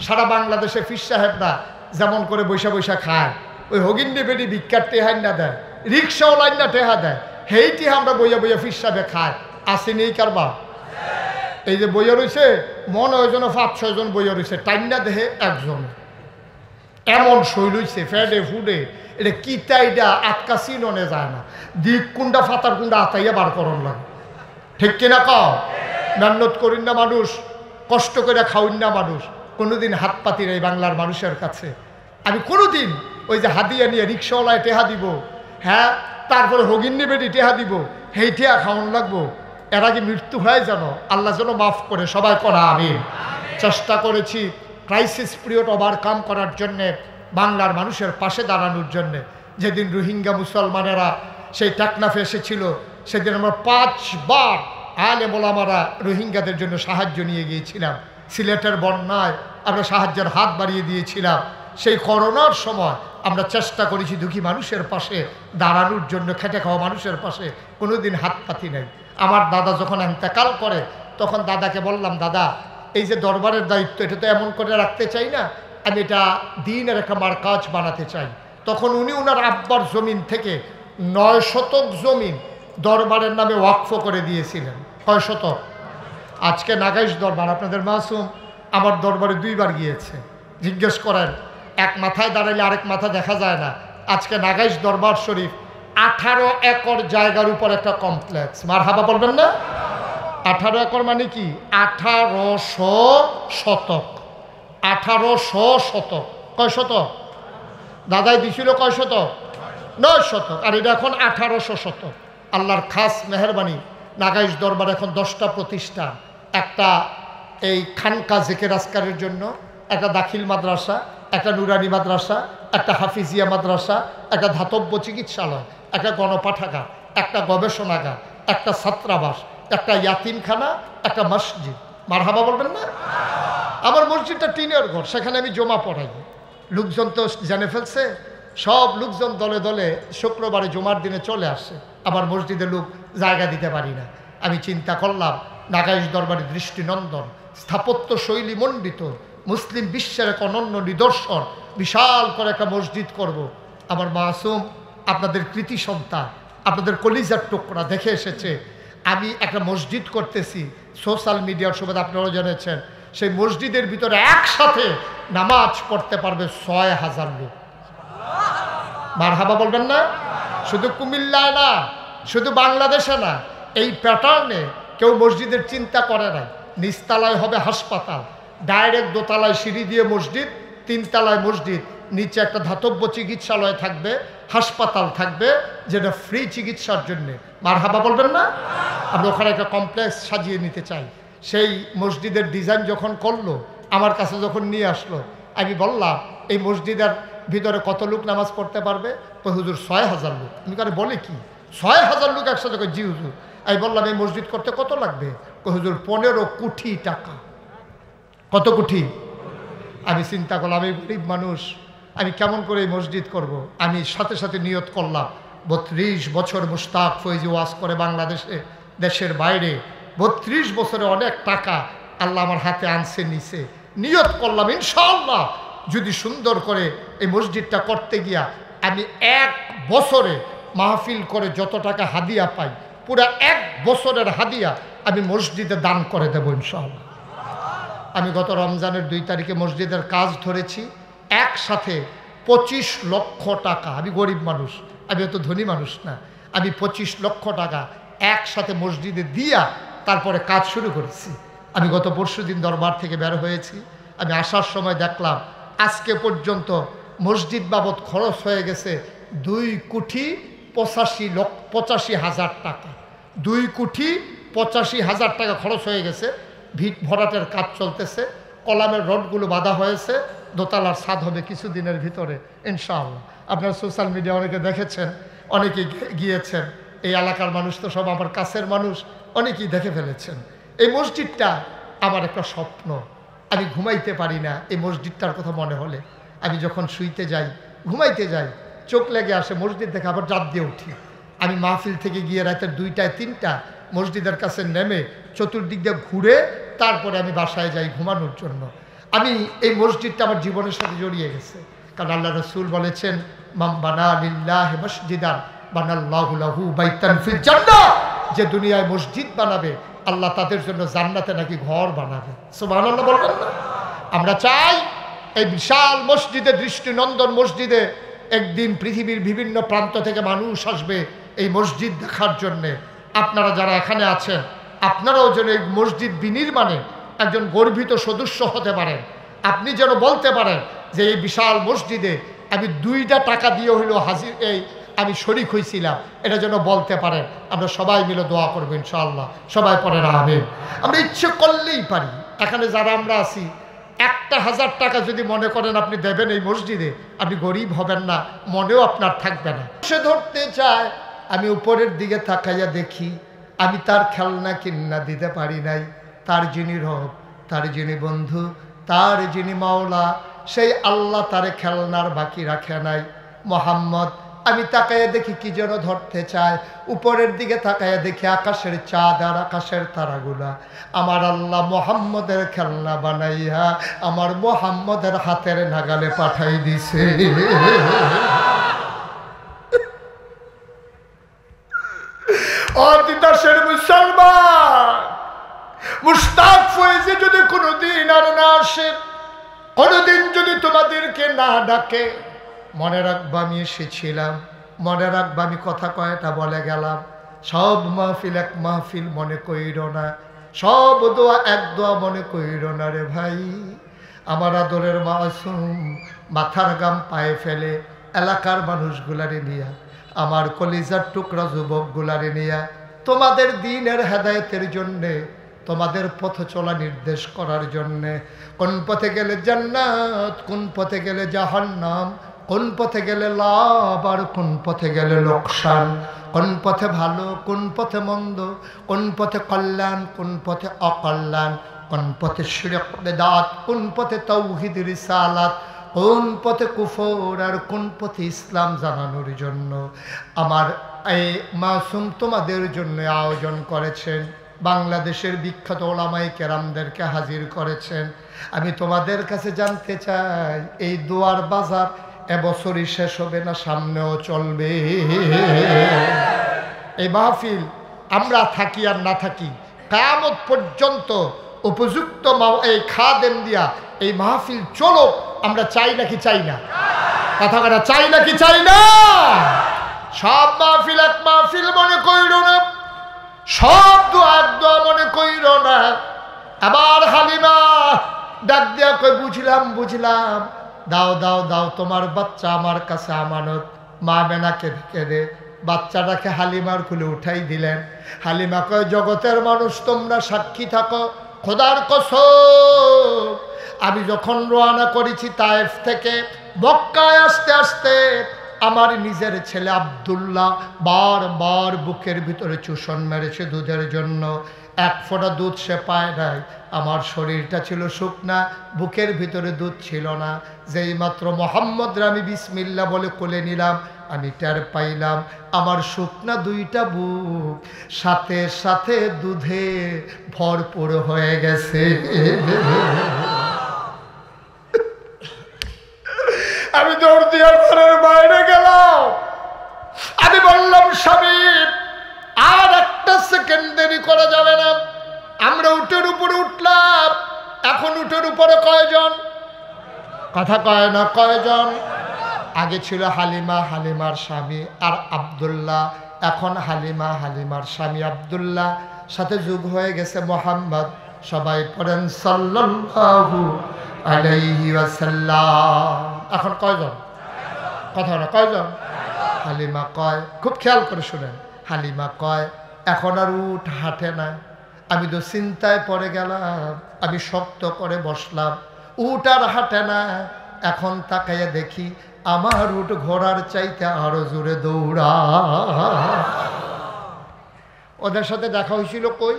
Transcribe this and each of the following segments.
সারা বাংলাদেশে পীর সাহেবরা যেমন করে বৈশা বৈশা খায়, ওই হগিন্নি বেডি ভিক্ষার টেহাই না দেয়, রিক্সাওয়ালাইন না টেহা দেয়, সেইটি আমরা বইয়া বইয়া পীর সাহেবে খায়। আসেনি এই কারবা? এই যে বইয়া রয়েছে মনে হয় যেন 5-6 জন বইয়া রয়েছে, টাইনা দেহে একজন এমন শৈল হইছে ফেডে ফুডে, এটা কিতা এটা আটকা চিননে যায় না, দিক কুন্ডা ফাতার কুন্ডা আতাইয়া বার করন লাগে। ঠিক কিনা কও? মেহনত করিন না মানুষ, কষ্ট করে খাওয়িন না মানুষ, কোনোদিন হাত পাতি এই বাংলার মানুষের কাছে। আমি কোনোদিন ওই যে হাদিয়া নিয়ে রিক্সাওয়ালায় টেহা দিব, হ্যাঁ, তারপরে হগিন্নি বেডি টেহা দিব, সেই টেহা খাওয়ান লাগবো, এর আগে মৃত্যু হয় যেন আল্লাহ যেন মাফ করে, সবাই করা আমি চেষ্টা করেছি ক্রাইসিস পিরিয়ড ওভারকাম করার জন্যে, বাংলার মানুষের পাশে দাঁড়ানোর জন্যে। যেদিন রোহিঙ্গা মুসলমানেরা সেই টেকনাফে এসেছিল, সেদিন আমরা 5 বার আলেম ওলামারা রোহিঙ্গাদের জন্য সাহায্য নিয়ে গিয়েছিলাম। সিলেটের বন্যায় আমরা সাহায্যের হাত বাড়িয়ে দিয়েছিলাম। সেই করোনার সময় আমরা চেষ্টা করেছি দুঃখী মানুষের পাশে দাঁড়ানোর জন্য, খেটে খাওয়া মানুষের পাশে কোনোদিন হাত পাতি নেই। আমার দাদা যখন ইন্তেকাল করে তখন দাদাকে বললাম, দাদা এই যে দরবারের দায়িত্ব, এটা তো এমন করে রাখতে চাই না, আমি এটা দিনের একটা মার্কাজ বানাতে চাই। তখন উনি ওনার আব্বার জমিন থেকে 9 শতক জমিন দরবারের নামে ওয়াকফ করে দিয়েছিলেন। 6 শতক। আজকে নাগাইশ দরবার, আপনাদের মাসুম আমার দরবারে 2 বার গিয়েছে, জিজ্ঞেস করেন, এক মাথায় দাঁড়াইলে আরেক মাথা দেখা যায় না। আজকে নাগাইশ দরবার শরীফ 18 একর জায়গার উপর একটা কমপ্লেক্স, মারহাবা বলবেন না? 18 একর মানে কি? 1800 শতক। 1800 শতক। কয় শতক? দাদাই দিছিল কয় শতক? 9 শতক। আর এটা এখন 1800 শতক। আল্লাহর খাস মেহরবানি, নাগাইশ দরবার এখন 10টা প্রতিষ্ঠান, একটা এই খানকা জেকের আজকারের জন্য, একটা দাখিল মাদ্রাসা, একটা নুরানি মাদ্রাসা, একটা হাফিজিয়া মাদ্রাসা, একটা ধাতব্য চিকিৎসালয়, একটা গণপাঠাগার, একটা গবেষণাগার, একটা ছাত্রাবাস, একটা ইয়াতিমখানা, একটা মসজিদ। মারহাবা বলবেন না? আমার মসজিদটা টিনের ঘর, সেখানে আমি জমা পড়াই। লোকজন তো জেনে ফেলছে, সব লোকজন দলে দলে শুক্রবারে জমার দিনে চলে আসে। আমার মসজিদে লোক জায়গা দিতে পারি না। আমি চিন্তা করলাম নাগাইশ দরবারের দৃষ্টিনন্দন, স্থাপত্য শৈলী মণ্ডিত, মুসলিম বিশ্বের এক অনন্য নিদর্শন, বিশাল করে একটা মসজিদ করব। আমার মাসুম আপনাদের কৃতি সন্তান, আপনাদের কলিজার টুকরা দেখে এসেছে আমি একটা মসজিদ করতেছি। সোশ্যাল মিডিয়ার সুবাদে আপনারাও জেনেছেন, সেই মসজিদের ভিতরে একসাথে নামাজ পড়তে পারবে 6000 লোক। মারহাবা বলবেন না? শুধু কুমিল্লায় না, শুধু বাংলাদেশে না, এই প্যাটার্নে কেউ মসজিদের চিন্তা করে নাই। নিচতলায় হবে হাসপাতাল, ডাইরেক্ট দোতলায় সিঁড়ি দিয়ে মসজিদ, 3 তলায় মসজিদ, নিচে একটা ধাতব্য চিকিৎসালয় থাকবে, হাসপাতাল থাকবে, যেটা ফ্রি চিকিৎসার জন্যে। মারহাবা বলবেন না? আমরা ওখানে একটা কমপ্লেক্স সাজিয়ে নিতে চাই। সেই মসজিদের ডিজাইন যখন করলো, আমার কাছে যখন নিয়ে আসলো, আমি বললাম এই মসজিদের ভিতরে কত লোক নামাজ পড়তে পারবে? তো হুজুর 6000 লোক। আমি কারে বলে কি 6000 লোক একসাথে? জি হুজুর। আমি বললাম এই মসজিদ করতে কত লাগবে? হুজুর 15 কোটি টাকা। কত কোটি? আমি চিন্তা করলাম আমি গরিব মানুষ, আমি কেমন করে এই মসজিদ করব। আমি সাথে সাথে নিয়ত করলাম 32 বছর মুশতাক ফৈজি ওয়াজ করে বাংলাদেশে, দেশের বাইরে, 32 বছরে অনেক টাকা আল্লাহ আমার হাতে আনছে নিছে। নিয়ত করলাম ইনশাআল্লাহ যদি সুন্দর করে এই মসজিদটা করতে গিয়া আমি 1 বছরে মাহফিল করে যত টাকা হাদিয়া পাই, পুরা 1 বছরের হাদিয়া আমি মসজিদে দান করে দেব ইনশাআল্লাহ। আমি গত রমজানের 2 তারিখে মসজিদের কাজ ধরেছি, একসাথে 25 লক্ষ টাকা। আমি গরিব মানুষ, আমি অত ধনী মানুষ না। আমি 25 লক্ষ টাকা একসাথে মসজিদে দিয়া তারপরে কাজ শুরু করেছি। আমি গত পরশুদিন দরবার থেকে বের হয়েছি। আমি আসার সময় দেখলাম আজকে পর্যন্ত মসজিদ বাবদ খরচ হয়ে গেছে 2,85,00,000 টাকা। 2,85,00,000 টাকা খরচ হয়ে গেছে। ভিট ভরাটের কাজ চলতেছে, কলামের রডগুলো বাঁধা হয়েছে, দোতলার ছাদ হবে কিছুদিনের ভিতরে ইনশাআল্লাহ। আপনারা সোশ্যাল মিডিয়া অনেকে দেখেছেন, অনেকেই গিয়েছেন। এই এলাকার মানুষ তো সব আমার কাছের মানুষ, অনেকেই দেখে ফেলেছেন। এই মসজিদটা আমার একটা স্বপ্ন। আমি ঘুমাইতে পারি না এই মসজিদটার কথা মনে হলে। আমি যখন শুইতে যাই, ঘুমাইতে যাই, চোখ লেগে আসে মসজিদ দেখে, আবার রাত দিয়ে উঠি। আমি মাহফিল থেকে গিয়ে রাতের 2টায় 3টা মসজিদের কাছে নেমে চতুর্দিক দিয়ে ঘুরে তারপরে আমি বাসায় যাই ঘুমানোর জন্য। আমি এই মসজিদটা আমার জীবনের সাথে জড়িয়ে গেছে, কারণ আল্লাহ রাসূল বলেছেন, মান বানা লিল্লাহি মসজিদান বানাল্লাহু লাহু বাইতান ফিল জান্নাহ, যে দুনিয়ায় মসজিদ বানাবে আল্লাহ তাদের জন্য জান্নাতে নাকি ঘর বানাবে। সুবহানাল্লাহ বলবেন না? আমরা চাই এই বিশাল মসজিদে, দৃষ্টিনন্দন মসজিদে একদিন পৃথিবীর বিভিন্ন প্রান্ত থেকে মানুষ আসবে এই মসজিদ দেখার জন্যে। আপনারা যারা এখানে আছেন, আপনারাও যেন এই মসজিদ বিনির্মাণে একজন গর্বিত সদস্য হতে পারেন। আপনি যেন বলতে পারেন যে এই বিশাল মসজিদে আমি 2টা টাকা দিয়ে হইল হাজির, আমি শরীক হয়েছিলাম, এটা যেন বলতে পারেন। আমরা সবাই মিলে দোয়া করবো ইনশাআল্লাহ। সবাই পড়ে আমিন। আমরা ইচ্ছে করলেই পারি। এখানে যারা আমরা আছি, 1000 টাকা যদি মনে করেন আপনি দেবেন এই মসজিদে, আপনি গরিব হবেন না, মনেও আপনার থাকবে না। সে ধরতে চায়, আমি উপরের দিকে তাকাইয়া দেখি আমি তার খেলনা কিনা দিতে পারি নাই। তার যিনি রব, তার যিনি বন্ধু, তার যিনি মাওলা, সেই আল্লাহ তারে খেলনার বাকি রাখে নাই। মোহাম্মদ, আমি তাকাইয়া দেখি কি যেন ধরতে চায়। উপরের দিকে তাকাইয়া দেখি আকাশের চাঁদ আর আকাশের তারাগুলা আমার আল্লাহ মোহাম্মদের খেলনা বানাইয়া আমার মোহাম্মদের হাতের নাগালে পাঠাই দিছে। অদিদাসের মুসলমান, মুশতাক ফয়েজে যদি কোনোদিন আর না আসে, কোনোদিন যদি তোমাদেরকে না ডাকে, মনে রাখবা আমি এসেছিলাম, মনে রাখবা আমি কথা কয়টা বলে গেলাম। সব মাহফিল এক মাহফিল মনে কইর না, সব দোয়া এক দোয়া মনে কইর না রে ভাই। আমার আদরের মাসুম মাথার গাম পায়ে ফেলে এলাকার মানুষগুলারে নিয়া, আমার কলিজার টুকরা যুবকগুলারে নিয়া তোমাদের দ্বীনের হেদায়েতের জন্যে, তোমাদের পথ চলা নির্দেশ করার জন্যে, কোন পথে গেলে জান্নাত, কোন পথে গেলে জাহান্নাম, কোন পথে গেলে লাভ আর কোন পথে গেলে লোকসান, কোন পথে ভালো কোন পথে মন্দ, কোন পথে কল্যাণ কোন পথে অকল্যাণ, কোন পথে শিরক বিদআত, কোন পথে তাওহীদ রিসালাত, কোন পথে কুফর আর কোন পথে ইসলাম জানানোর জন্য আমার এই মাসুম তোমাদের জন্য আয়োজন করেছেন। বাংলাদেশের বিখ্যাত ওলামায়ে কেরামদেরকে হাজির করেছেন। আমি তোমাদের কাছে জানতে চাই, এই দোয়ার বাজার এবছরই শেষ হবে না সামনেও চলবে? এই মাহফিল আমরা থাকি আর না থাকি, কিয়ামত পর্যন্ত উপযুক্ত এই খাদেম দিয়া এই মাহফিল চলো, আমরা চাই নাকি চাই না? কথা কথা চাই নাকি চাই না? সব মাহফিল এক মাহফিল মনে কইর না, সব দোয়া এক দোয়া মনে কইর না। আবার হালিমা ডাক দিয়া কই, বুঝলাম বুঝলাম, দাও দাও দাও, তোমার বাচ্চা আমার কাছে আমানত। মা মেনাকে কেঁদে বাচ্চাটাকে হালিমার খুলে উঠাই দিলেন। হালিমা কয়, জগতের মানুষ তোমরা সাক্ষী থাকো, খোদার কসম আমি যখন রওনা করেছি তায়েফ থেকে মক্কায় আসতে আসতে আমার নিজের ছেলে আব্দুল্লাহ বারবার বুকের ভিতরে চুষণ মেরেছে দুধের জন্য। এক ফোঁটা দুধ সে পায় নাই। আমার শরীরটা ছিল শুকনা, বুকের ভিতরে দুধ ছিল না। যেই মাত্র মোহাম্মদরে আমি বিসমিল্লাহ বলে কোলে নিলাম, আমি টের পাইলাম আমার শুকনা 2টা বুক সাথে সাথে দুধে ভরপুর হয়ে গেছে। আমি দৌড় দিয়ে ঘরের বাইরে গেলাম। আমি বললাম, স্বামী আর একটা সেকেন্ড দেরি করা যাবে না। আমরা উটের উপরে উঠলাম। এখন উটের উপরে কয়জন? কথা কয় না, কয়জন? আগে ছিল হালিমা, হালিমার স্বামী আর আব্দুল্লাহ। এখন হালিমা, হালিমার স্বামী আব্দুল্লাহ, সাথে যুগ হয়ে গেছে মোহাম্মদ। সবাই পড়েন সাল্লাল্লাহু আলাইহি ওয়াসাল্লাম। এখন কয়জন? কথা না, কয়জন? হালিমা কয়, খুব খেয়াল করে শুনেন, হালিমা কয় এখন আর উট হাঁটে না। আমি তো চিন্তায় পড়ে গেলাম। আমি শক্ত করে বসলাম, উট আর হাঁটে না। এখন তাকাইয়া দেখি আমার উট ঘোড়ার চাইতে আরো জোরে দৌড়া। ওদের সাথে দেখা হয়েছিল কই?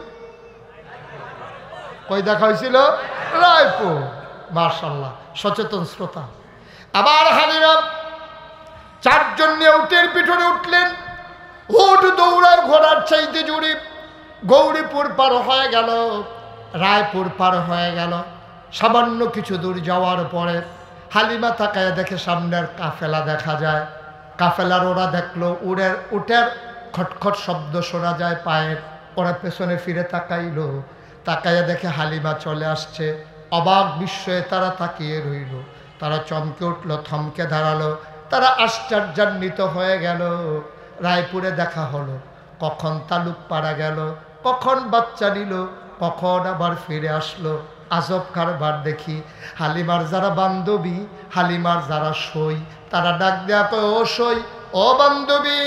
কই দেখা হয়েছিল? রায়পুর। মাশাআল্লাহ, সচেতন শ্রোতা। আবার হালিমা 4 জন নিয়ে উটের পিঠনে উঠলেন। উট দৌড়ার ঘোড়ার চাইতে জোরে। গৌরীপুর পার হয়ে গেল, রায়পুর পার হয়ে গেল। সামান্য কিছু দূর যাওয়ার পরে হালিমা তাকায় দেখে সামনের কাফেলা দেখা যায়। কাফেলার ওরা দেখলো উটের খটখট শব্দ শোনা যায় পায়ের। ওরা পেছনে ফিরে তাকাইলো, তাকাইয়া দেখে হালিমা চলে আসছে। অবাক বিস্ময়ে তারা তাকিয়ে রইল। তারা চমকে উঠল, থমকে দাঁড়ালো, তারা আশ্চর্যান্বিত হয়ে গেল। রায়পুরে দেখা হলো, কখন তালুক পাড়া গেল, কখন বাচ্চা নিল, কখন আবার ফিরে আসলো। আজব কারবার দেখি। হালিমার যারা বান্ধবী, হালিমার যারা সই, তারা ডাক দেয়া কয়, ও সই, ও বান্ধবী,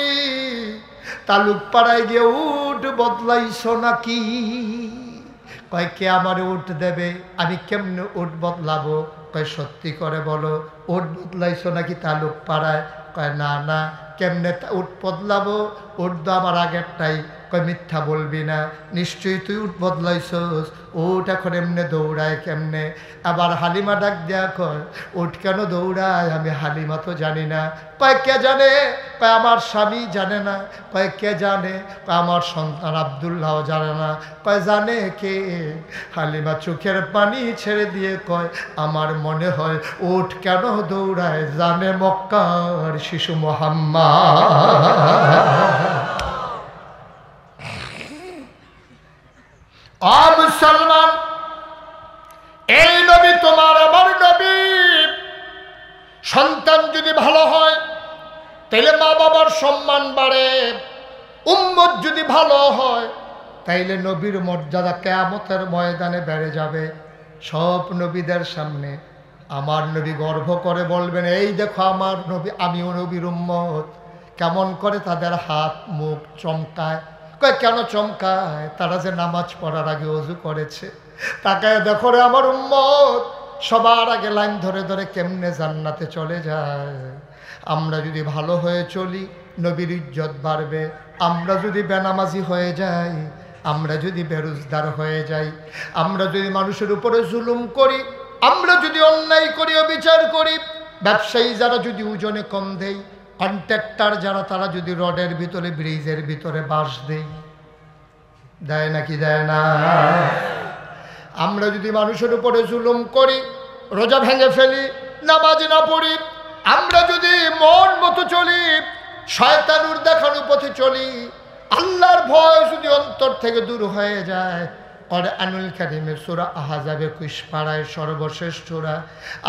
তালুক পাড়ায় গিয়ে উট বদলাইছো নাকি? কয়, কে আমার উট দেবে? আমি কেমনে উট বদলাবো? কয়, সত্যি করে বলো, উট বদলাইছো নাকি তালুক পাড়ায়? কয়, না না, কেমনে উট বদলাবো? উট তো আমার আগেরটাই। কয়, মিথ্যা বলবি না, নিশ্চয়ই তুই উট বদলাইছস। উট এখন এমনে দৌড়ায় কেমনে? আবার হালিমা ডাক দেয়া কয়, উট কেন দৌড়ায় আমি হালিমা তো জানি না। কয়, কে জানে? কয়, আমার স্বামী জানে না। কয়, কে জানে? কয়, আমার সন্তান আব্দুল্লাহ জানে না। কয়, জানে কে? হালিমা চোখের পানি ছেড়ে দিয়ে কয়, আমার মনে হয় উট কেন দৌড়ায় জানে মক্কার শিশু মুহাম্মদ। মুসলমান, এই নবী তোমার আমার নবী। সন্তান যদি ভালো হয় তাইলে মা বাবার সম্মান বাড়ে। উম্মত যদি ভালো হয় তাইলে নবীর মর্যাদা কিয়ামতের ময়দানে বেড়ে যাবে। সব নবীদের সামনে আমার নবী গর্ব করে বলবেন, এই দেখো আমার নবী, আমিও নবীর উম্মত। কেমন করে তাদের হাত মুখ চমকায়। কয়, কেন চমকায়? তারা যে নামাজ পড়ার আগে ওযু করেছে। তাকায় দেখো রে আমার উম্মত, সবার আগে লাইন ধরে ধরে কেমনে জান্নাতে চলে যায়। আমরা যদি ভালো হয়ে চলি নবীর ইজ্জত বাড়বে। আমরা যদি বেনামাজি হয়ে যাই, আমরা যদি বেরোজগার হয়ে যাই, আমরা যদি মানুষের উপরে জুলুম করি, আমরা যদি অন্যায় করি, অবিচার করি, ব্যবসায়ী যারা যদি ওজনে কম দেয়, কন্ট্রাক্টর যারা তারা যদি রডের ভিতরে ব্রিজের ভিতরে বাঁশ দেয় নাকি দেয় না? আমরা যদি মানুষের উপরে জুলুম করি, রোজা ভেঙে ফেলি, নামাজ না পড়ি, আমরা যদি মন মতো চলি, শয়তানুর দেখানো পথে চলি, আল্লাহর ভয় যদি অন্তর থেকে দূর হয়ে যায়, কোরআনুল কারীমের সূরা আহজাবে 21 পারায় সর্বশেষ সূরা,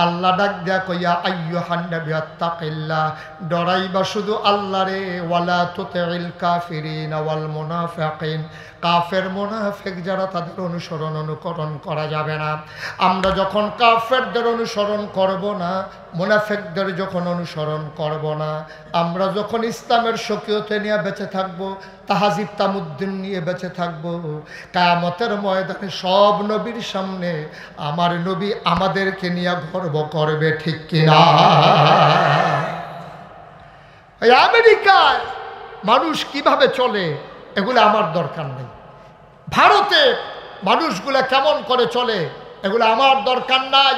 আল্লাহ ডাক দেয়া কইয়া, আইয়ুহান নাবিয়্যু আত্তাকিল্লাহ, ডরাইবা শুধু আল্লাহরে, ওয়ালা তুতিল কাফিরিন ওয়াল মুনাফিকিন, কাফের মুনাফিক যারা তাদের অনুকরণ করা যাবে না। আমরা যখন কাফেরদের অনুসরণ করব না, মুনাফিকদের যখন অনুসরণ করব না, আমরা যখন ইসলামের স্বকীয়তা নিয়ে বেঁচে থাকব, তাহাজিব তামুদ্দিন নিয়ে বেঁচে থাকব, কিয়ামতের ময়দানে সব নবীর সামনে আমার নবী আমাদেরকে নিয়ে গর্ব করবে, ঠিক কিনা? এই আমেরিকায় মানুষ কিভাবে চলে এগুলো আমার দরকার নেই। ভারতে মানুষগুলা কেমন করে চলে এগুলো আমার দরকার নাই।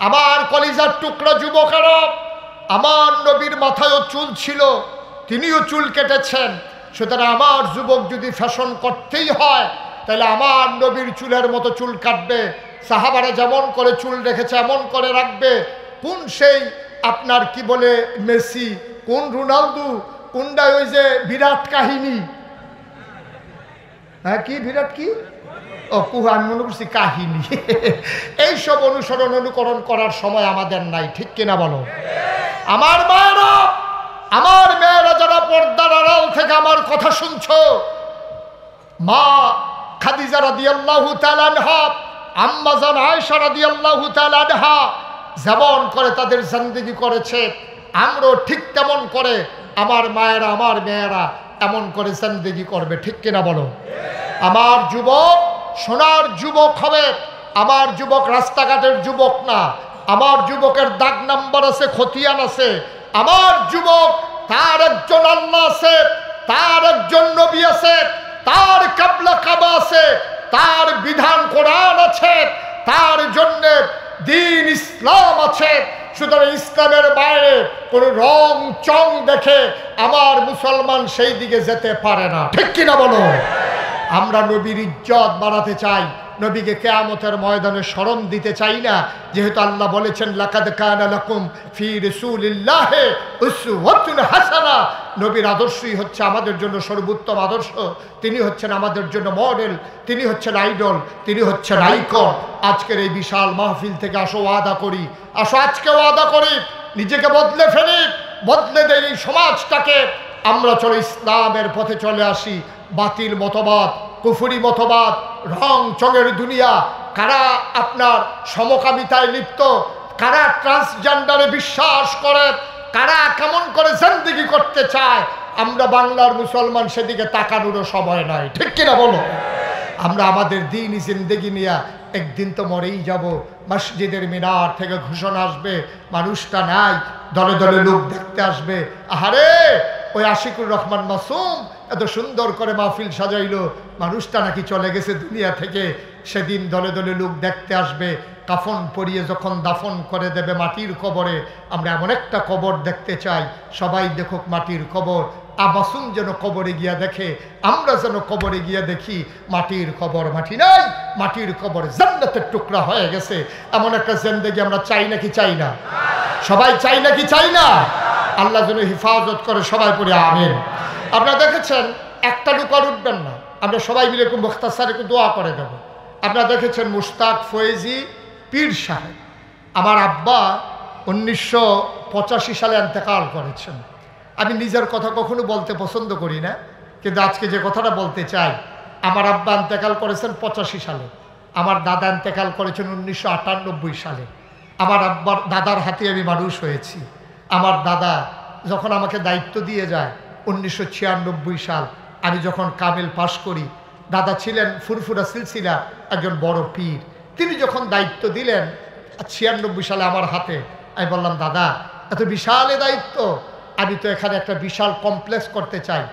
আমার কলিজার টুকরা যুবকেরা, আমার নবীর মাথায়ও চুল ছিল, তিনিও চুল কেটেছেন। সুতরাং আমার যুবক যদি ফ্যাশন করতেই হয় তাহলে আমার নবীর চুলের মতো চুল কাটবে। সাহাবারা যেমন করে চুল রেখেছে এমন করে রাখবে। কোন সেই আপনার কি বলে মেসি, কোন রোনালদো, কোনটা ওই যে বিরাট কাহিনী, হ্যাঁ কি বিরাট কি, ও কুহা, আমি মনে করছি কাহিনী। এইসব অনুকরণ করার সময় আমাদের নাই, ঠিক কিনা বলো? আমার মায়েরা, আমার মেয়েরা যারা পর্দার আড়াল থেকে আমার কথা শুনছো, মা খাদিজা রাদিয়াল্লাহু তাআলা আনহা, আম্মা জান আয়েশা রাদিয়াল্লাহু তাআলা আনহা যেমন করে তাদের জিন্দেগি করেছে, আমরাও ঠিক তেমন করে আমার মায়েরা, আমার মেয়েরা এমন করে জিন্দেগি করবে, ঠিক কিনা বলো? আমার যুবক সোনার যুবক হবে। আমার যুবক রাস্তাঘাটের যুবক না। আমার যুবকের দাগ নাম্বার আছে, খতিয়ান আছে। আমার যুবক তার একজন আল্লাহ আছে, তার একজন নবী আছে, তার কাবলা কাবা আছে, তার বিধান কোরআন আছে, তার জন্য দিন ইসলাম আছে। সুতরাং ইসলামের বাইরে কোন রং চং দেখে আমার মুসলমান সেই দিকে যেতে পারে না, ঠিক কিনা বলো? আমরা নবীর ইজ্জত বাড়াতে চাই, নবীকে কিয়ামতের ময়দানে শরম দিতে চাই না, যেহেতু আল্লাহ বলেছেন লাকাদ কানা লাকুম ফি রাসূলিল্লাহি উসওয়াতুন হাসানা। নবীর আদর্শই হচ্ছে আমাদের জন্য সর্বোত্তম আদর্শ। তিনি হচ্ছেন আমাদের জন্য মডেল, তিনি হচ্ছেন আইডল, তিনি হচ্ছেন আইকন। আজকের এই বিশাল মাহফিল থেকে আসো ওয়াদা করি, আসো আজকে ওয়াদা করি, নিজেকে বদলে ফেলি, বদলে দেই এই সমাজটাকে। আমরা চলো ইসলামের পথে চলে আসি। বাতিল মতবাদ, কুফরি মতবাদ, রং চঙের দুনিয়া, কারা আপনার সমকামিতায় লিপ্ত, কারা ট্রান্সজেন্ডারে বিশ্বাস করে, কারা কেমন করে জিন্দেগি করতে চায়, আমরা বাংলার মুসলমান সেদিকে তাকানোরও সময় নাই, ঠিক কিনা বলো? আমরা আমাদের দিনই জিন্দেগি নিয়ে একদিন তো মরেই যাব। মসজিদের মিনার থেকে ঘোষণা আসবে মানুষটা নাই, দলে দলে লোক দেখতে আসবে, আহারে ওই আশিকুর রহমান মাসুম এত সুন্দর করে মাহফিল সাজাইলো, মানুষটা নাকি চলে গেছে দুনিয়া থেকে। সেদিন দলে দলে লোক দেখতে আসবে। কাফন পরিয়ে যখন দাফন করে দেবে মাটির কবরে, আমরা এমন একটা কবর দেখতে চাই, সবাই দেখুক মাটির কবর। মাসুম যেন কবরে গিয়া দেখে, আমরা যেন কবরে গিয়া দেখি মাটির কবর, মাটি নাই, মাটির কবর জান্নাতের টুকরা হয়ে গেছে। এমন একটা জিন্দেগি আমরা চাই নাকি চাই না? সবাই চাই নাকি চাই না? আল্লাহ যেন হেফাজত করে, সবাই পড়ে আমিন। আপনারা দেখেছেন একটা লোক আর উঠবেন না, আমরা সবাই মিলে একটু মুখতাসার একটু দোয়া করে দেব। আপনারা দেখেছেন মুশতাক ফয়েজি পীর সাহেব, আমার আব্বা 1985 সালে ইন্তেকাল করেছেন। আমি নিজের কথা কখনো বলতে পছন্দ করি না, কিন্তু আজকে যে কথাটা বলতে চাই, আমার আব্বা ইন্তেকাল করেছেন 85 সালে, আমার দাদা ইন্তেকাল করেছেন 1998 সালে। আমার আব্বার দাদার হাতে আমি মানুষ হয়েছি। আমার দাদা যখন আমাকে দায়িত্ব দিয়ে যায় 1996 সাল, আমি যখন কামিল পাশ করি, দাদা ছিলেন ফুরফুরা সিলসিলা একজন বড় পীর। তিনি যখন দায়িত্ব দিলেন 96 সালে আমার হাতে, আমি বললাম দাদা এত বিশাল দায়িত্ব, আমি তো এখানে একটা বিশাল কমপ্লেক্স করতে চাই।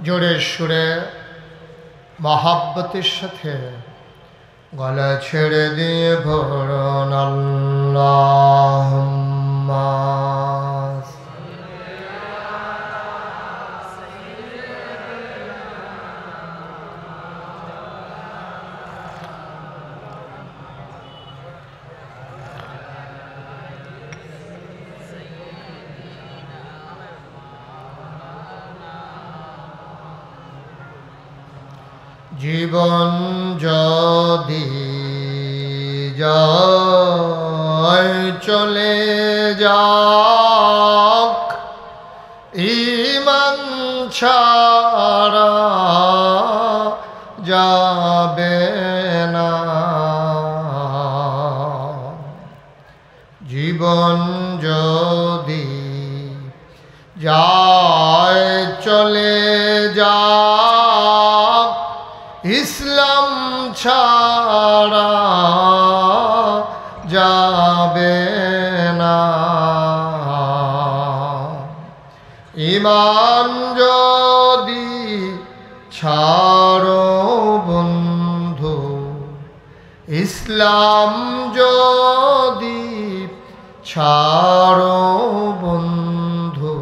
জোরে সুরে মহাব্বতের সাথে গলা ছেড়ে দিয়ে ভরণ আল্লাহুম্মা জীবন যদি যায় চলে যাক, ঈমান ছাড়া যাবে না। জীবন যদি যায় চলে যাক, ইসলাম ছাড়া যাবে না। ঈমান যদি ছাড়ো বন্ধু, ইসলাম যদি ছাড়ো বন্ধু,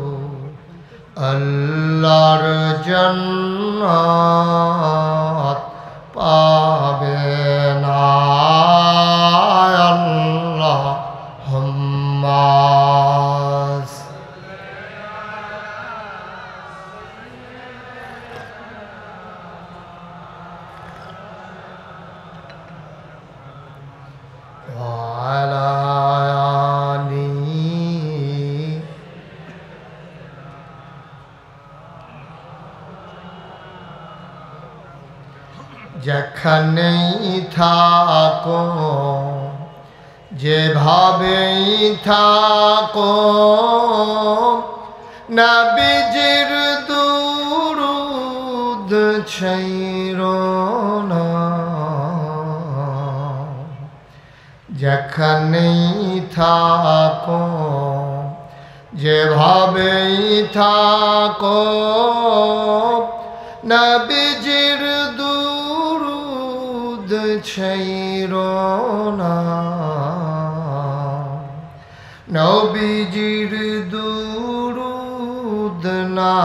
আল্লাহর জান্নাত পাবে না। আল্লাহুম্মা যেখানেই থাকো, যেভাবেই থাকো, নবীজির দুরূদ ছাইরো না। যেখানেই থাকো, যেভাবেই থাকো নবীজির দুরূদ ছাইরো না, নবীজির দুরূদ না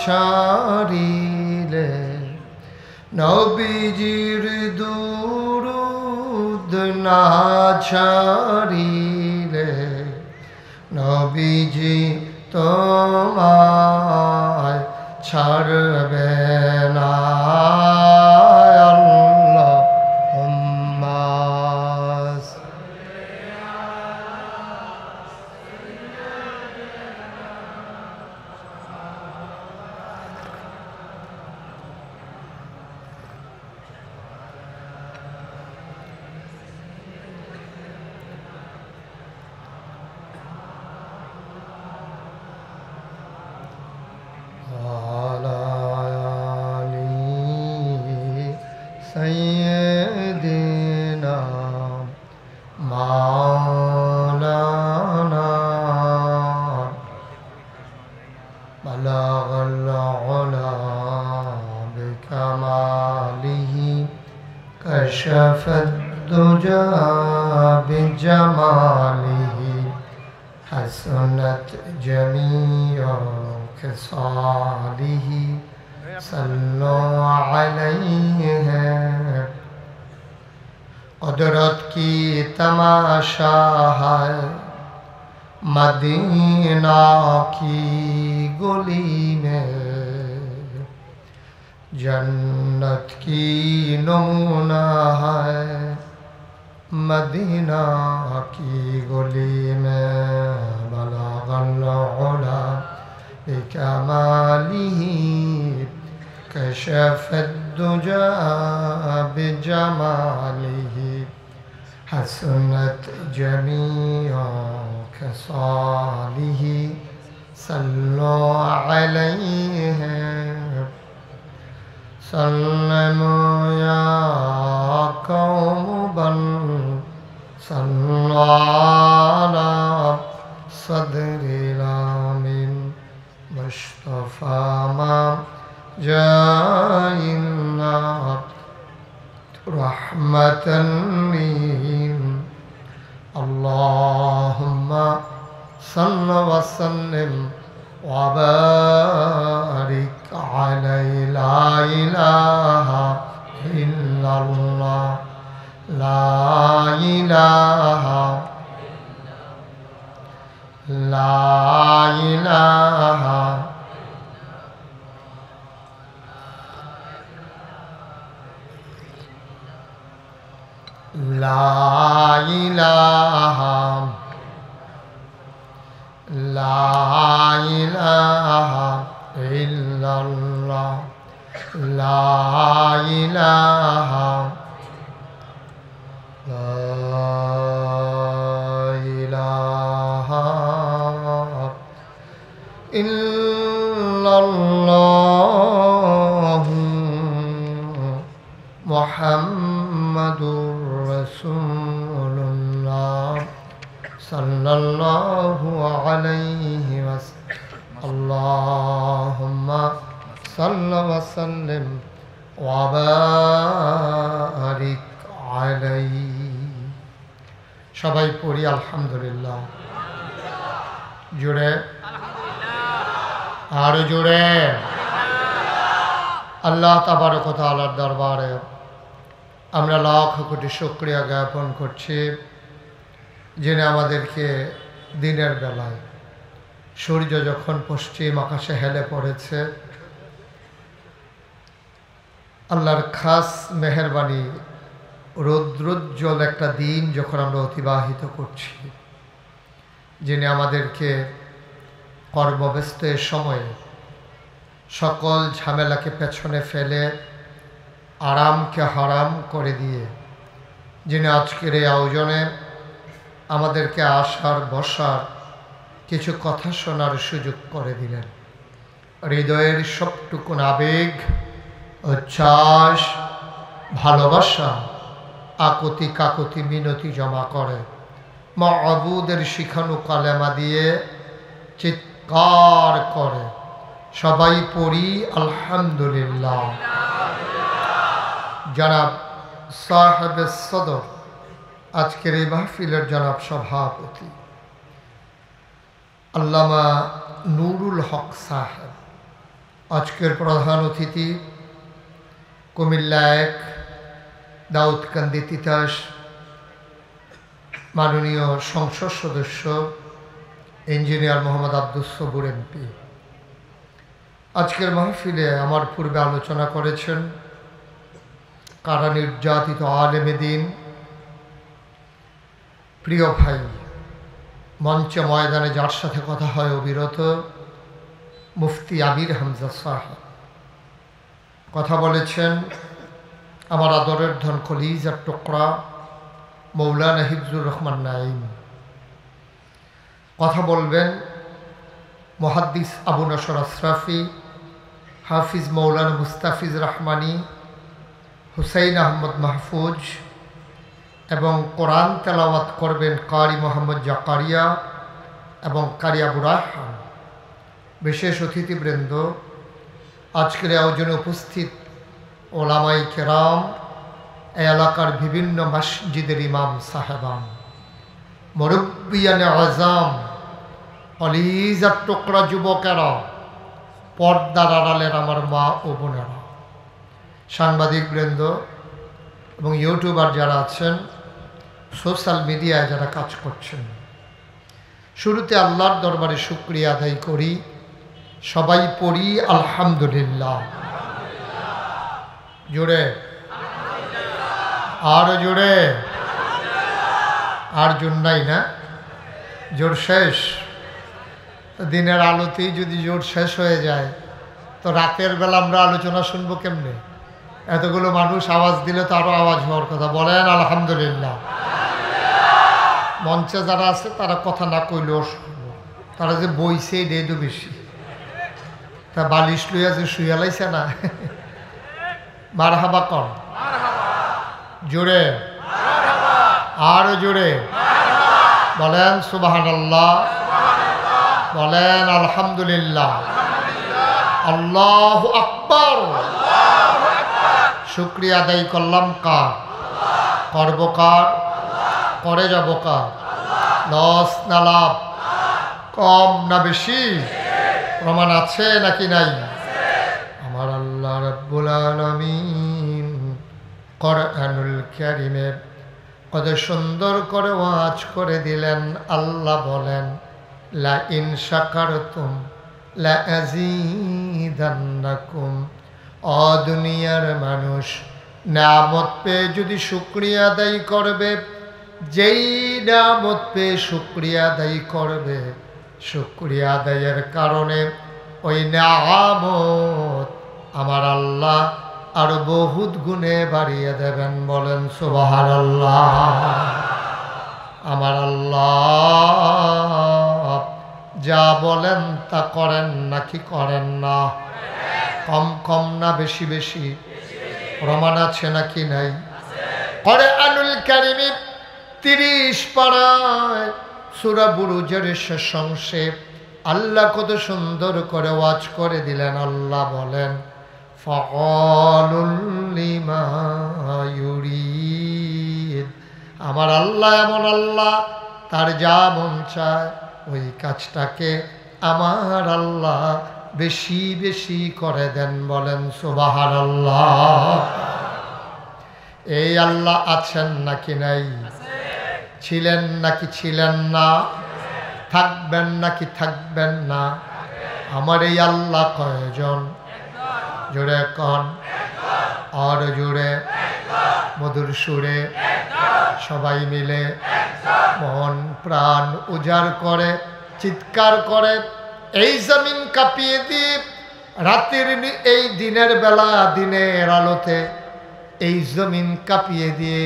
ছাড়িলে, নবীজির দুরূদ না ছাড়িলে নবীজি তোমায় ছাড়বে না। আল্লাহুম্মা سيدنا مولانا بلغ العلا بكماله كشف الدجى بجماله حسنت جميع خصاله صلوا عليه قدرت کی تماشا ہے مدینہ کی گلی میں، جنت کی نمونہ ہے مدینہ کی گلی میں، بلغ العلا بکمالہ كشف الدجى بجماله حسنت جميع خصاله صلوا عليه سلموا يا قوم بل صلوا على صدر الأمين مصطفى ما جائنا رحمة لهم اللهم صل وسلم وبارك عليه لا إله إلا الله لا إله لا إله لا إله لا إله إلا الله لا إله لا إله إلا الله محمد رسول الله صلى الله عليه وسلم اللهم صل وسلم وبارك عليه সবাই পড়ি আলহামদুলিল্লাহ জোরে আরো জোরে আল্লাহ তাবারক ওয়া তাআলার দরবারে আমরা লাখ কোটি শুকরিয়া জ্ঞাপন করছি, যিনি আমাদেরকে দিনের বেলায় সূর্য যখন পশ্চিম আকাশে হেলে পড়েছে, আল্লাহর খাস মেহেরবানি রৌদ্রোজ্জ্বল একটা দিন যখন আমরা অতিবাহিত করছি, যিনি আমাদেরকে কর্মব্যস্তের সময়ে সকল ঝামেলাকে পেছনে ফেলে আরামকে হারাম করে দিয়ে যিনি আজকের এই আয়োজনে আমাদেরকে আসার বসার কিছু কথা শোনার সুযোগ করে দিলেন। হৃদয়ের সবটুকুন আবেগ, উচ্ছ্বাস, ভালোবাসা, আকুতি কাকুতি মিনতি জমা করে মাবুদের শিখানো কালেমা দিয়ে চিৎকার করে সবাই পড়ি আলহামদুলিল্লাহ। জনাব সাহেবে সদর, আজকের এই মাহফিলের জনাব সভাপতি আল্লামা নুরুল হক সাহেব, আজকের প্রধান অতিথি কুমিল্লা 1 দাউদকান্দি তিতাস মাননীয় সংসদ সদস্য ইঞ্জিনিয়ার মোহাম্মদ আব্দুস সবুর এমপি। আজকের মাহফিলে আমার পূর্বে আলোচনা করেছেন কারা নির্যাতিত আলেমে দ্বীন, প্রিয় ভাই, মঞ্চে ময়দানে যার সাথে কথা হয় অবিরত, মুফতি আমির হামজা সাহেব। কথা বলেছেন আমার আদরের ধন কলিজার টুকরা মৌলানা হিফজুর রহমান নাঈম। কথা বলবেন মুহাদ্দিস আবু নসর আশরাফি, হাফিজ মৌলানা মুস্তাফিজ রহমানি, হুসাইন আহমদ মাহফুজ, এবং কোরআন তেলাওয়াত করবেন কারি মোহাম্মদ জাকারিয়া এবং কারি আবু রায়হান। বিশেষ অতিথিবৃন্দ, আজকের আয়োজনে উপস্থিত ওলামাই কেরাম, এই এলাকার বিভিন্ন মসজিদের ইমাম সাহেবান, মুরব্বিয়ানে আযম, কলিজার টুকরা যুবকেরা, পর্দার আড়ালের আমার মা ও বোনেরা, সাংবাদিকবৃন্দ এবং ইউটিউবার যারা আছেন, সোশ্যাল মিডিয়ায় যারা কাজ করছেন, শুরুতে আল্লাহর দরবারে শুকরিয়া আদায় করি, সবাই পড়ি আলহামদুলিল্লাহ। জোরে, আরো জোরে, আর জোর নাই না, জোর শেষ। দিনের আলোতেই যদি জোর শেষ হয়ে যায় তো রাতের বেলা আমরা আলোচনা শুনবো কেমনে? এতগুলো মানুষ আওয়াজ দিলে তো আরো আওয়াজ হওয়ার কথা। বলেন আলহামদুলিল্লাহ। মঞ্চে যারা আছে তারা কথা না কইলেও শুনবো, তারা যে বইছে এটাই তো বেশি। তা বালিশ লইয়া যে শুয়ে লাইছে না, মারহাবা কর, জোরে, আরো জোরে বলেন সুবহানাল্লাহ, বলেন আলহামদুলিল্লাহ, আল্লাহু আকবার। শুকরিয়া আদায় করলাম কার? করব কার? করে যাব কার? লস না লাভ? কম না বেশি? প্রমাণ আছে নাকি নাই? আমার আল্লাহ রাব্বুল আলামিন কোরআনুল কারীমে কত সুন্দর করে ওয়াজ করে দিলেন। আল্লাহ বলেন, লা ইন শাকারতুম লা আযীদান্নাকুম। ও দুনিয়ার মানুষ, নিয়ামত পেয়ে যদি শুকরিয়া আদায় করবে, যেই নিয়ামত পেয়ে শুকরিয়া আদায় করবে, শুকরিয়া আদায়ের কারণে ওই নিয়ামত আমার আল্লাহ আরো বহুত গুণে বাড়িয়ে দেবেন। বলেন সুবহানাল্লাহ। আমার আল্লাহ যা বলেন তা করেন নাকি করেন না? কম কম না বেশি বেশি? প্রমাণ আছে নাকি নাই? কোরআনুল কারীমে 30 পারায় সূরা বুরুজের শেষ অংশে আল্লাহ কত সুন্দর করে ওয়াজ করে দিলেন। আল্লাহ বলেন, ফাআলুল লিমা ইউরিদ। আমার আল্লাহ এমন আল্লাহ, তার যা মন চায় ওই কাজটাকে আমার আল্লাহ বেশি বেশি করে দেন। বলেন সুবহানাল্লাহ। এই আল্লাহ আছেন নাকি নাই? ছিলেন নাকি ছিলেন না? থাকবেন নাকি থাকবেন না? আমার এই আল্লাহ কয়জন? জোরে কন, আর জোরে, মধুর সুরে সবাই মিলে মন প্রাণ উজাড় করে চিৎকার করে এই জমিন কাঁপিয়ে দিয়ে রাতের এই দিনের বেলা দিনের আলোতে এই জমিন কাঁপিয়ে দিয়ে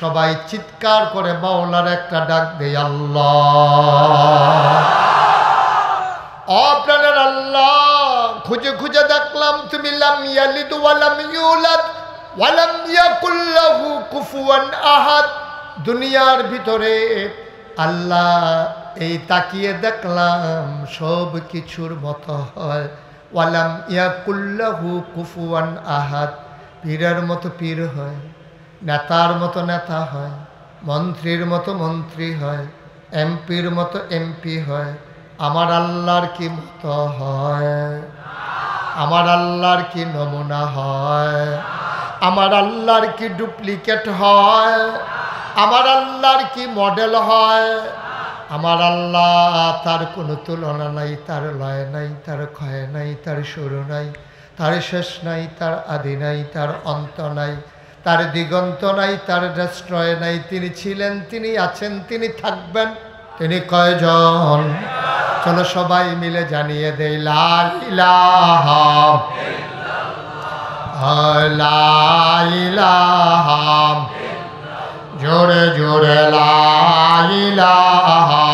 সবাই চিৎকার করে মাওলার একটা ডাক দেয়, আল্লাহ। আপনার আল্লাহ খুঁজে খুঁজে দেখলাম তুমি লাম ইয়ালিদ ওয়া লাম ইউলাদ ওয়া লাম ইয়াকুল লাহু কুফুয়ান আহাদ। দুনিয়ার ভিতরে আল্লাহ এই তাকিয়ে দেখলাম সব কিছুর মতো হয়। ওয়ালাম ইয়াকুল্লাহু কুফুয়ান আহাদ, পীরের মতো পীর হয়, নেতার মতো নেতা হয়, মন্ত্রীর মতো মন্ত্রী হয়, এমপির মতো এমপি হয়। আমার আল্লাহর কি মতো হয়? আমার আল্লাহর কি নমুনা হয়? আমার আল্লাহর কি ডুপ্লিকেট হয়? আমার আল্লাহর কি মডেল হয়? আমার আল্লাহ, তার কোনো তুলনা নাই, তার লয় নাই, তার ক্ষয় নাই, তার শুরু নাই, তার শেষ নাই, তার আদি নাই, তার অন্ত নাই, তার দিগন্ত নাই, তার ডেস্ট্রয় নাই। তিনি ছিলেন, তিনি আছেন, তিনি থাকবেন। তিনি কয়জন? চলো সবাই মিলে জানিয়ে দেই, লা ইলাহা লা ইলাহা, জোরে জোরে লা ইলাহা,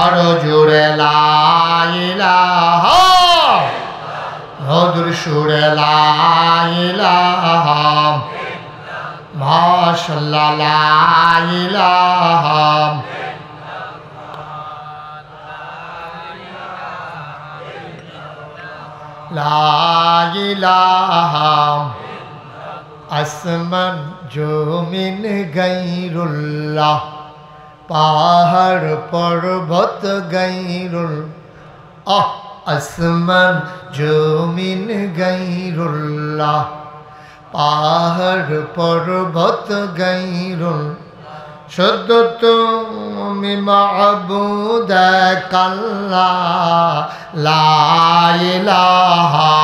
আরো জোরে লা ইলাহা, মধুর সুরে লা ইলাহা, মাশাআল্লাহ লা ইলাহা। লা ইলাহা, আসমান জমিন গায়রুল্লাহ, পাহাড় পর্বত গায়রুল, আসমান জমিন গায়রুল্লাহ, পাহাড় পর্বত গায়রুল, শুদ্ধ তুমি মাবুদ আল্লাহ, লা ইলাহা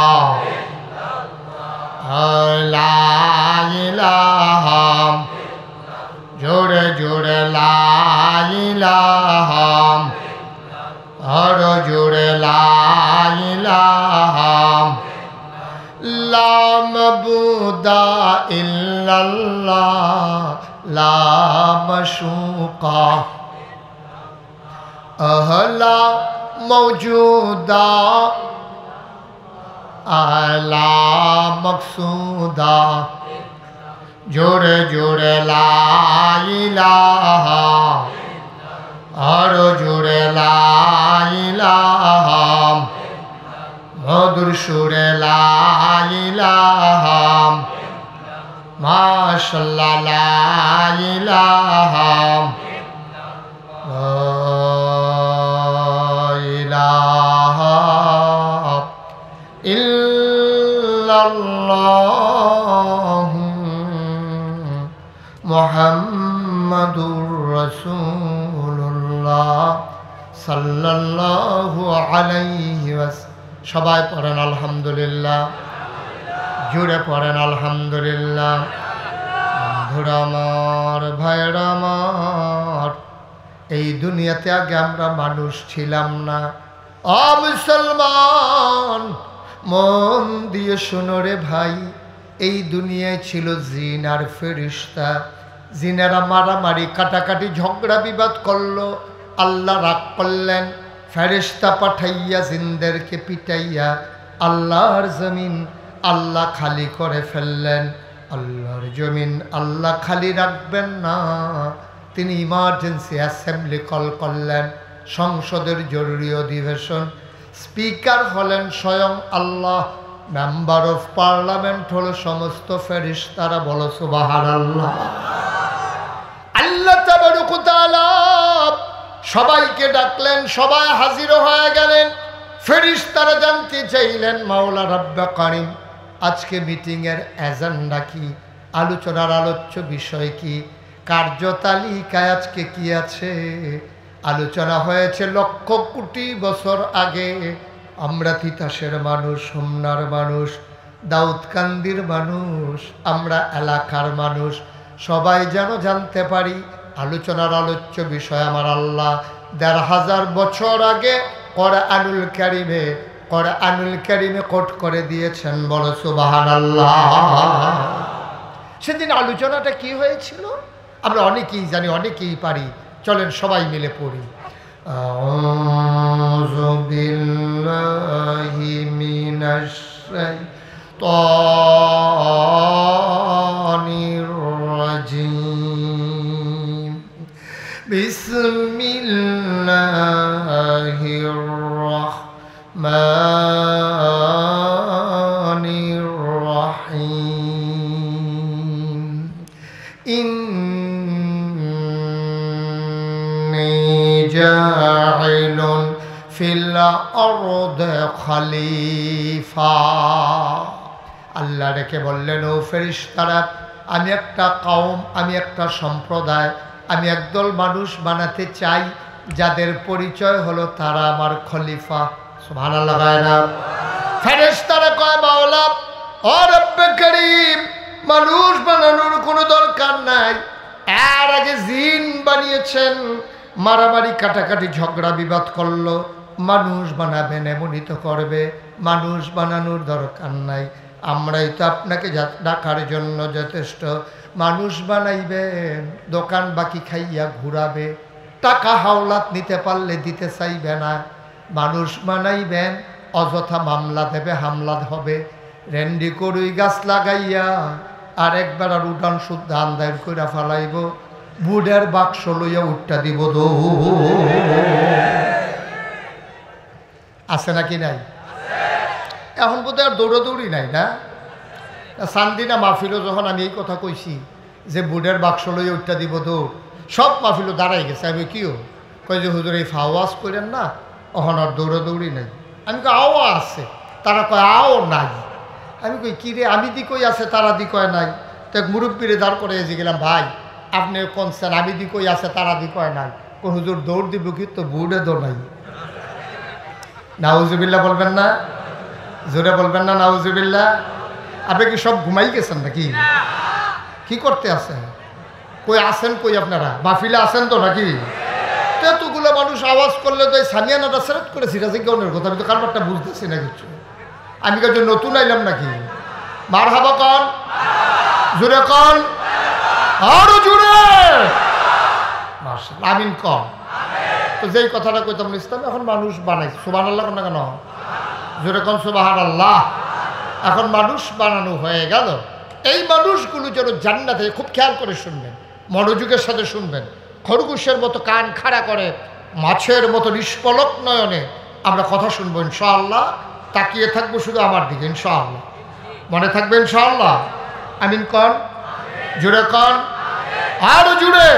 লা ইলাহা, জোরে জোরে লা ইলাহা, আরো জোরে লা ইলাহা, লা মাবুদা ইল্লাল্লাহ, লা মাশুকা আহলা মওজুদা আলা মকসুদা, জোরে জোরে লা ইলাহা, আরো জোরে লা ইলাহা, মধুর সুরে লা ইলাহা, মাশাআল্লাহ লা ইলাহা, লা ইলাহা ইল্লাল্লাহ মুহাম্মাদুর রাসূলুল্লাহ সাল্লাল্লাহু আলাইহি ওয়াসাল্লাম। সবাই পড়েন আলহামদুলিল্লাহ, জুড়ে পড়েন আলহামদুলিল্লাহ। বন্ধুরা আমার, ভাইরা আমার, এই দুনিয়াতে আগে আমরা মানুষ ছিলাম না। মুসলমান মন দিয়ে শোনো রে ভাই, এই দুনিয়ায় ছিল জিন আর ফেরেশতা। জিনেরা মারামারি কাটাকাটি ঝগড়া বিবাদ করলো, আল্লাহ রাগ করলেন, ফেরেশতা পাঠাইয়া জিনদেরকে পিটাইয়া আল্লাহর জমিন আল্লাহ খালি করে ফেললেন। আল্লাহর জমিন আল্লাহ খালি রাখবেন না, তিনি ইমার্জেন্সি অ্যাসেম্বলি কল করলেন, সংসদের জরুরি অধিবেশন। স্পিকার হলেন স্বয়ং আল্লাহ, মেম্বার অফ পার্লামেন্ট হলো সমস্ত ফেরেশতারা। বলো সুবহানাল্লাহ। আল্লাহ তাবারক ওয়া তাআলা সবাইকে ডাকলেন, সবাই হাজির হয়ে গেলেন। ফেরেশতারা জানতে চাইলেন, মাওলা রাব্বে কারীম, আজকে মিটিংয়ের এজেন্ডা কি? আলোচনার আলোচ্য বিষয় কি? কার্যতালিকায় আজকে কি আছে? আলোচনা হয়েছে লক্ষ কোটি বছর আগে। আমরা তিতাসের মানুষ, হোমনার মানুষ, দাউদকান্দির মানুষ, আমরা এলাকার মানুষ, সবাই যেন জানতে পারি আলোচনার আলোচ্য বিষয় আমার আল্লাহ ১৫০০ বছর আগে কোরআনুল কারিমে কোট করে দিয়েছেন। বলো সুবহানাল্লাহ। সেদিন আলোচনাটা কি হয়েছিল আমরা অনেকেই জানি, অনেকেই পারি। চলেন সবাই মিলে পড়ি। আউযু বিল্লাহি মিনাশ শাইতানির রাজিম। বিসমিল্লাহির ইন্নী জাইলুন ফিল আরদি খলিফা। আল্লাহ রেখে বললেন, ও ফেরেশতারা, আমি একটা কওম, আমি একটা সম্প্রদায়, আমি একদল মানুষ বানাতে চাই যাদের পরিচয় হলো তারা আমার খলিফা। সুবহানাল্লাহ। ফেরেশতারা কয়, মাওলা ও রব্বে করিম, মানুষ বানানোর কোনো দরকার নাই, এর আগে জিন বানিয়েছেন, মারামারি কাটাকাটি ঝগড়া বিবাদ করলো, মানুষ বানাবেন এমনই তো করবে, মানুষ বানানোর দরকার নাই, আমরাই তো আপনাকে ডাকার জন্য যথেষ্ট। মানুষ বানাইবেন, দোকান বাকি খাইয়া ঘুরাবে, টাকা হাওলাত নিতে পারলে দিতে চাইবে না। মানুষ বানাইবেন, অযথা মামলা দেবে, হামলা হবে, রেন্ডি করুই গাছ লাগাইয়া আর একবার আর উঠান শুদ্ধ আন্দায় করে ফালাইব, বুডের বাক্স লইয়া উঠটা দিব। দো আছে নাকি নাই? এখন বোধহয় আর দৌড়াদৌড়ি নাই না? সান্দিনা মাহফিলও যখন আমি এই কথা কইছি যে বুডের বাক্স লইয়া উঠটা দিব, তো সব মাহফিলও দাঁড়াই গেছে। আমি কিও কয় যে হুজুর এই ফাওয়াজ করেন না, এখন আর দৌড়াদৌড়ি নাই। আমি কই আও আছে, তারা কয় আও নাই। আমি কই কী রে, আমি দি কই আছে, তারা দি কয় নাই। তো এক মুরব্বীরে দাঁড় করে এসে গেলাম, ভাই আপনি কোনছেন, আমি দি কই আছে, তারা দি কয় নাই। হুজুর দৌড় দিব কি, তো বুড়ে দৌড় নাই। নাউজুবিল্লাহ বলবেন না? জোরে বলবেন না নাউজুবিল্লাহ? আপনি কি সব ঘুমাই গেছেন নাকি? কি করতে আছেন? কই আছেন কই আপনারা? মাহফিলে আছেন তো নাকি? তো এতগুলো মানুষ আওয়াজ করলে তো এই সামিয়ানাটা সেরেট করেছি রাজিগণের কথা, আমি তো কারবারটা বুঝতেছি না কিছু। আমি কাছে নতুন আইলাম নাকি? মারহাবা কন, জোরে কন, আরো জোরে মাশাআল্লাহ, আমিন কন। তো যেই কথাটা কইতাম ইসলাম এখন মানুষ বানাইছে। সুবহানাল্লাহ না কেন? জোরে কন সুবহানাল্লাহ। এখন মানুষ বানানো হয়ে গেল। এই মানুষগুলো যেন জান্নাতে, খুব খেয়াল করে শুনবেন, মনোযোগের সাথে শুনবেন, খরগোশের মতো কান খাড়া করে, মাছের মতো নিষ্পলক নয়নে আমরা কথা শুনবো ইনশাআল্লাহ। তাকিয়ে থাকবো শুধু আমার দিকে ইনশাআল্লাহ। মনে থাকবে ইনশাআল্লাহ। আমিন কন, জুড়ে কন, আরো জুড়ে।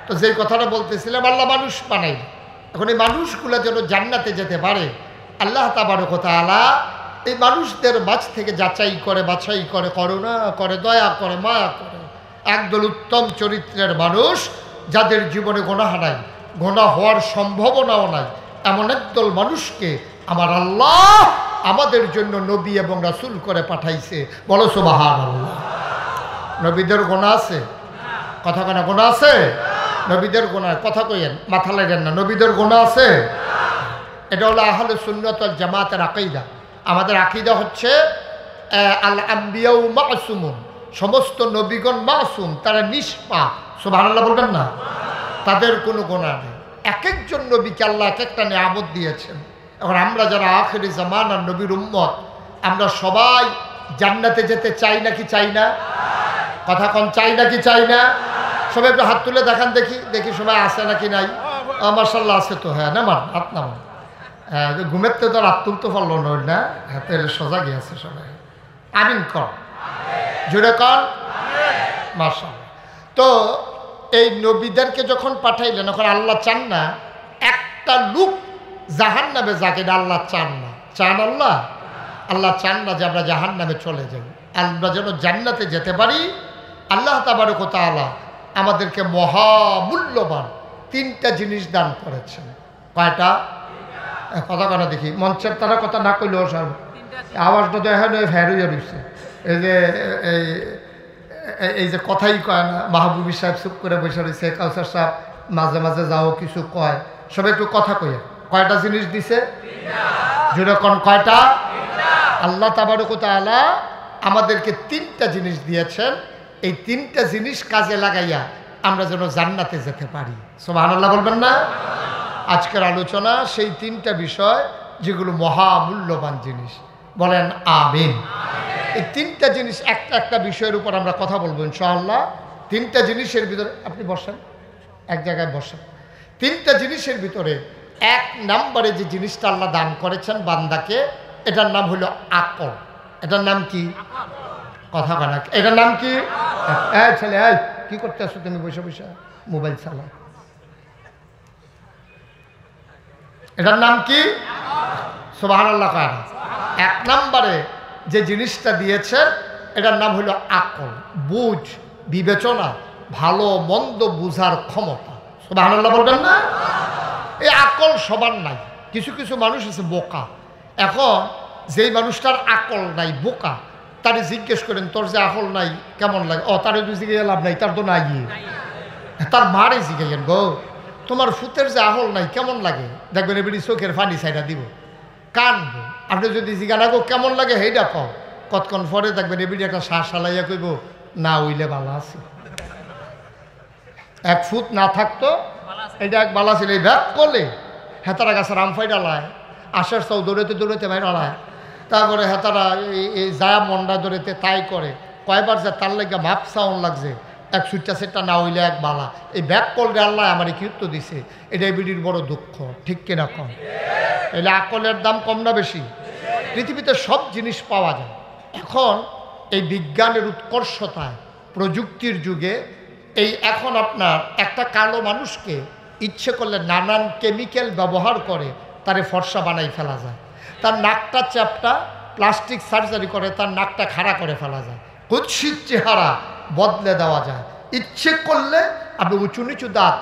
তো যেই কথাটা বলতেছিলাম, আল্লাহ মানুষ বানাই, এখন এই মানুষগুলো যেন জান্নাতে যেতে পারে, আল্লাহ তাবারক ওয়া তাআলা এই মানুষদের মাঝ থেকে যাচাই করে, বাছাই করে, করুণা করে, দয়া করে, মায়া করে একদল উত্তম চরিত্রের মানুষ, যাদের জীবনে গুনাহ নাই, গুনাহ হওয়ার সম্ভাবনাও নাই, এমন একদল মানুষকে আমার আল্লাহ আমাদের জন্য নবী এবং রাসূল করে পাঠাইছে। বলো সুবহানাল্লাহ। নবীদের গুনাহ আছে? কথা কেন? গুনাহ আছে? নবীদের গুনাহ কথা কইেন, মাথা লাগেন না। নবীদের গুনাহ আছে? এটা হলো আহলে সুন্নাত ওয়াল জামাতের আকীদা। আমাদের আকীদা হচ্ছে আল আম্বিয়াউ মাসুমুন, সমস্ত নবীগণ মাসুম, তারা নিষ্পাপ। সুবহানাল্লাহ বলবেন না? তাদের কোনো গুনাহ নেই। এক একজন নবীকে আল্লাহ এক একটা নিয়ামত দিয়েছেন। এখন আমরা যারা আখিরি জামানার নবীর উম্মত, আমরা সবাই জান্নাতে যেতে চাই নাকি চাই না? কথা কন, চাই নাকি চাই না? সবাই একটু হাত তুলে দেখান দেখি, দেখি সবাই আছে নাকি নাই? মাশাআল্লাহ আছে তো। হ্যাঁ, নামান, হাত নামান। হ্যাঁ, ঘুমের তো হাত তুলতে পারলো না, হাতে সোজা গিয়েছে সবাই। আমিন কর, জুড়ে কর, মাশাআল্লাহ। তো এই নবীদেরকে যখন পাঠাইলেন, এখন আল্লাহ চান না একটা লোক জাহান্নামে যাকে, আল্লাহ চান না। চান আল্লাহ? আল্লাহ চান না যে আমরা জাহান্নামে চলে যাই, আমরা যেন জান্নাতে যেতে পারি। আল্লাহ তাবারক ওয়া তাআলা আমাদেরকে মহামূল্যবান তিনটা জিনিস দান করেছেন। কয়টা? কথা কেনা দেখি, মঞ্চের তারা কথা না করলেও সব আওয়াজটা তো এখন ফেরুইয়া দিচ্ছে। এই যে এই যে কথাই কয় না, মাহবুবী সাহেব চুপ করে বসে রয়েছে, কাউসার সাহেব মাঝে মাঝে যাও কিছু কয়, সবাই একটু কথা কয়ে। কয়টা জিনিস দিছে? যেরকম কয়টা? আল্লাহ তাবারক ওয়া তাআলা আমাদেরকে তিনটা জিনিস দিয়েছেন। এই তিনটা জিনিস কাজে লাগাইয়া আমরা যেন জান্নাতে যেতে পারি। সুবহানাল্লাহ বলবেন না? আজকের আলোচনা সেই তিনটা বিষয় যেগুলো মহামূল্যবান জিনিস। বলেন আমিন। এই তিনটা জিনিস একটা একটা বিষয়ের উপর আমরা কথা বলবো ইনশাআল্লাহ। তিনটা জিনিসের ভিতরে আপনি বসেন, এক জায়গায় বসেন। তিনটা জিনিসের ভিতরে এক নম্বরে যে জিনিসটা আল্লাহ দান করেছেন বান্দাকে, এটার নাম হলো আকল। এটার নাম কি? কথা বলা, এটার নাম কি? এই ছেলে, এই কি করতে আসছো তুমি বসে বসে? মোবাইল চালাও। এটার নাম কি? সুবহানাল্লাহ। এক নম্বরে যে জিনিসটা দিয়েছে এটার নাম হলো আকল, বুঝ, বিবেচনা, ভালো মন্দ বুঝার ক্ষমতা। সুবহানাল্লাহ বলবেন না? এই আকল সবার নাই, কিছু কিছু মানুষ আছে বোকা। এখন যেই মানুষটার আকল নাই, বোকা, তারে জিজ্ঞেস করেন তোর যে আকল নাই কেমন লাগে? ও তারে জিজ্ঞেস লাভ নাই, তার তো নাই। তার মারে জিজ্ঞেসেন গো তোমার ফুতের যে আকল নাই কেমন লাগে? দেখবেন এবারে চোখের পানি ছাইড়া দিব, কানবো। আপনি যদি জিজ্ঞাসা গো কেমন লাগে সেইটা কও, কতক্ষণ পরে দেখবেন এবারে একটা শ্বাস সালাইয়া কইব না উইলে ভালো আছে। এক ফুট না থাকতো এটা এক বালা ছিল, এই ব্যাগ করলে হেতারা গাছের আমফাই ডালায়, আশের চাও দৌড়েতে দৌড়েতে ভাই ডালায়, তারপরে হেতারা এই জায়া মন্ডা দৌড়েতে তাই করে, কয়বার যে তার লেগে ভাব সাউন্ড লাগছে, এক সুইটটা সেটটা না হইলে এক বালা। এই ব্যাগ করলে আল্লাহ আমার কীর্ত দিছে, এটাই বিডির বড় দুঃখ, ঠিক কিনা কম? এলে আকলের দাম কম না বেশি? পৃথিবীতে সব জিনিস পাওয়া যায়। এখন এই বিজ্ঞানের উৎকর্ষতায়, প্রযুক্তির যুগে, এই এখন আপনার একটা কালো মানুষকে ইচ্ছে করলে নানান কেমিক্যাল ব্যবহার করে তারে ফর্সা বানাই ফেলা যায়। তার নাকটা চ্যাপটা প্লাস্টিক সার্জারি করে তার নাকটা খাড়া করে ফেলা যায়। কুৎসিত চেহারা বদলে দেওয়া যায়। ইচ্ছে করলে আপনি উঁচু নিচু দাঁত